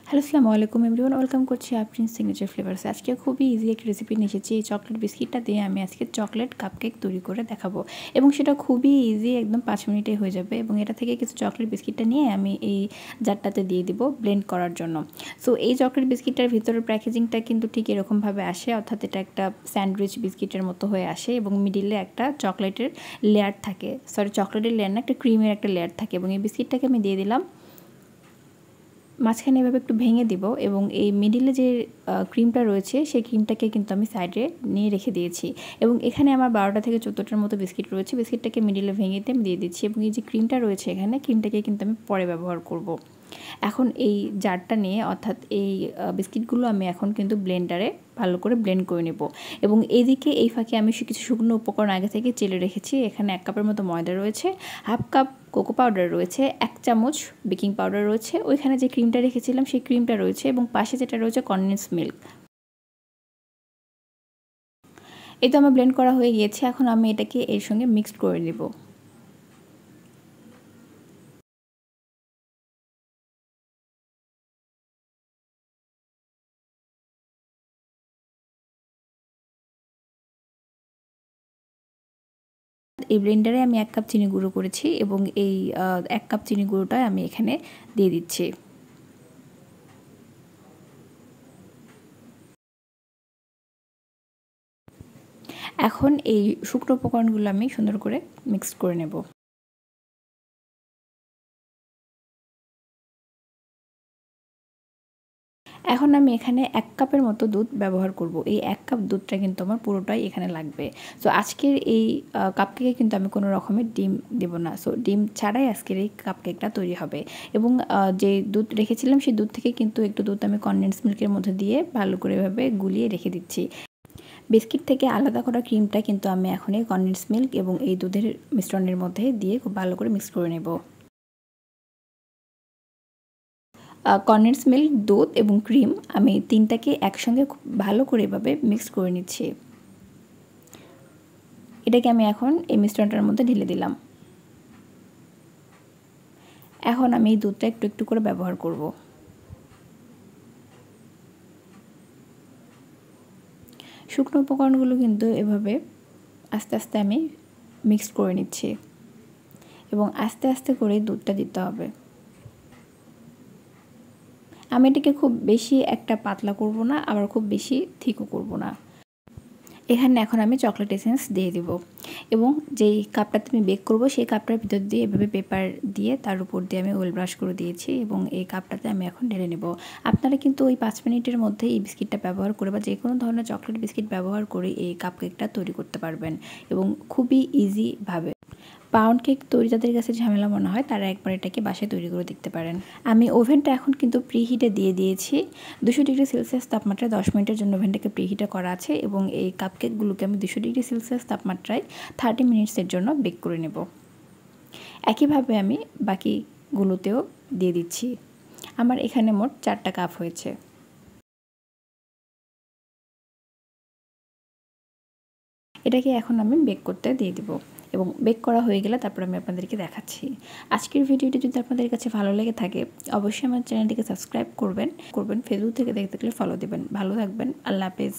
Hello আসসালামু আলাইকুম everyone, welcome করছি আফরিন সিগনেচার ফ্লেভার্স। আজকে খুবই ইজি একটা রেসিপি নিয়ে এসেছি। এই চকলেট বিস্কিটটা দিয়ে আমি আজকে চকলেট কাপকেক তৈরি করে দেখাবো এবং সেটা খুবই ইজি, একদম 5 মিনিটে হয়ে যাবে। এবং এটা থেকে কিছু চকলেট বিস্কিটটা নিয়ে আমি এই জারটাতে দিয়ে দিব ব্লেন্ড করার জন্য। সো এই চকলেট বিস্কিটটার ভিতরের প্যাকেজিংটা কিন্তু ঠিক এরকমভাবে আসে, অর্থাৎ এটা একটা স্যান্ডউইচ বিস্কিটের মতো হয়ে আসে এবং মিডিলে একটা চকলেটের লেয়ার থাকে, চকলেটের লেয়ার না, একটা ক্রিমের একটা লেয়ার থাকে। এবং এই বিস্কিটটাকে আমি দিয়ে দিলাম, মাঝখানে এভাবে একটু ভেঙে দিব এবং এই মিডিলে যে ক্রিমটা রয়েছে সেই ক্রিমটাকে কিন্তু আমি সাইডে নিয়ে রেখে দিয়েছি। এবং এখানে আমার 12টা থেকে 14টার মতো বিস্কিট রয়েছে। বিস্কিটটাকে মিডিলে ভেঙে দিয়ে আমি দিয়ে দিচ্ছি এবং এই যে ক্রিমটা রয়েছে এখানে, ক্রিমটাকে কিন্তু আমি পরে ব্যবহার করব। এখন এই জারটা নিয়ে, অর্থাৎ এই বিস্কিটগুলো আমি এখন কিন্তু ব্লেন্ডারে ভালো করে ব্লেন্ড করে নেব। এবং এইদিকে এই ফাঁকে আমি কিছু শুকনো উপকরণ আগে থেকে চেলে রেখেছি। এখানে 1 কাপের মতো ময়দা রয়েছে, হাফ কাপ কোকো পাউডার রয়েছে, 1 চামচ বেকিং পাউডার রয়েছে, ওইখানে যে ক্রিমটা রেখেছিলাম সেই ক্রিমটা রয়েছে এবং পাশে যেটা রয়েছে কনডেন্স মিল্ক। এই তো আমার ব্লেন্ড করা হয়ে গিয়েছে। এখন আমি এটাকে এর সঙ্গে মিক্সড করে নেব। এই ব্লেন্ডারে আমি 1 কাপ চিনি গুঁড়ো করেছি এবং এই 1 কাপ চিনি গুঁড়োটা আমি এখানে দিয়ে দিচ্ছি। এখন এই শুকনো উপকরণগুলো আমি সুন্দর করে মিক্স করে নেব। এখন আমি এখানে 1 কাপের মতো দুধ ব্যবহার করব। এই 1 কাপ দুধটা কিন্তু আমার পুরোটাই এখানে লাগবে। সো আজকের এই কাপকেকে কিন্তু আমি কোনো রকমের ডিম দেব না। সো ডিম ছাড়াই আজকের এই কাপকেকটা তৈরি হবে। এবং যে দুধ রেখেছিলাম সেই দুধ থেকে কিন্তু একটু দুধ আমি কনডেন্স মিল্কের মধ্যে দিয়ে ভালো করে এভাবে গুলিয়ে রেখে দিচ্ছি। বিস্কিট থেকে আলাদা করা ক্রিমটা কিন্তু আমি এখন এই কনডেন্স মিল্ক এবং এই দুধের মিশ্রণের মধ্যে দিয়ে খুব ভালো করে মিক্স করে নেব। কনডেন্স মিল্ক, দুধ এবং ক্রিম আমি 3টাকে একসঙ্গে খুব ভালো করে এভাবে মিক্স করে নিচ্ছি। এটাকে আমি এখন এই মিশ্রণটার মধ্যে ঢেলে দিলাম। এখন আমি এই দুধটা একটু একটু করে ব্যবহার করব। শুকনো উপকরণগুলো কিন্তু এভাবে আস্তে আস্তে আমি মিক্স করে নিচ্ছি এবং আস্তে আস্তে করে দুধটা দিতে হবে। আমি এটাকে খুব বেশি একটা পাতলা করব না, আবার খুব বেশি থিকও করব না। এখানে এখন আমি চকলেট এসেন্স দিয়ে দেব এবং যেই কাপটাতে আমি বেক করব সেই কাপটার ভিতর দিয়ে এভাবে পেপার দিয়ে তার উপর দিয়ে আমি ওয়েল ব্রাশ করে দিয়েছি এবং এই কাপটাতে আমি এখন ঢেলে নেব। আপনারা কিন্তু ওই 5 মিনিটের মধ্যে এই বিস্কিটটা ব্যবহার করে বা যে কোনো ধরনের চকলেট বিস্কিট ব্যবহার করে এই কাপকেকটা তৈরি করতে পারবেন এবং খুবই ইজিভাবে। পাউন্ড কেক তৈরি যাদের কাছে ঝামেলা মনে হয় তারা একবার এটাকে বাসায় তৈরি করে দেখতে পারেন। আমি ওভেনটা এখন কিন্তু প্রিহিটে দিয়ে দিয়েছি। 200 ডিগ্রি সেলসিয়াস তাপমাত্রায় 10 মিনিটের জন্য ওভেনটাকে প্রিহিটে করা আছে এবং এই কাপকেকগুলোকে আমি 200 ডিগ্রি সেলসিয়াস তাপমাত্রায় 30 মিনিটসের জন্য বেক করে নেব। একইভাবে আমি বাকিগুলোতেও দিয়ে দিচ্ছি। আমার এখানে মোট 4টা কাপ হয়েছে। এটাকে এখন আমি বেক করতে দিয়ে দিব এবং বেক করা হয়ে গেলে তারপর আমি আপনাদেরকে দেখাচ্ছি। আজকের ভিডিওটি যদি আপনাদের কাছে ভালো লেগে থাকে অবশ্যই আমার চ্যানেলটিকে সাবস্ক্রাইব করবেন। ফেসবুক থেকে দেখতে গেলে ফলো দেবেন। ভালো থাকবেন। আল্লাহ হাফেজ।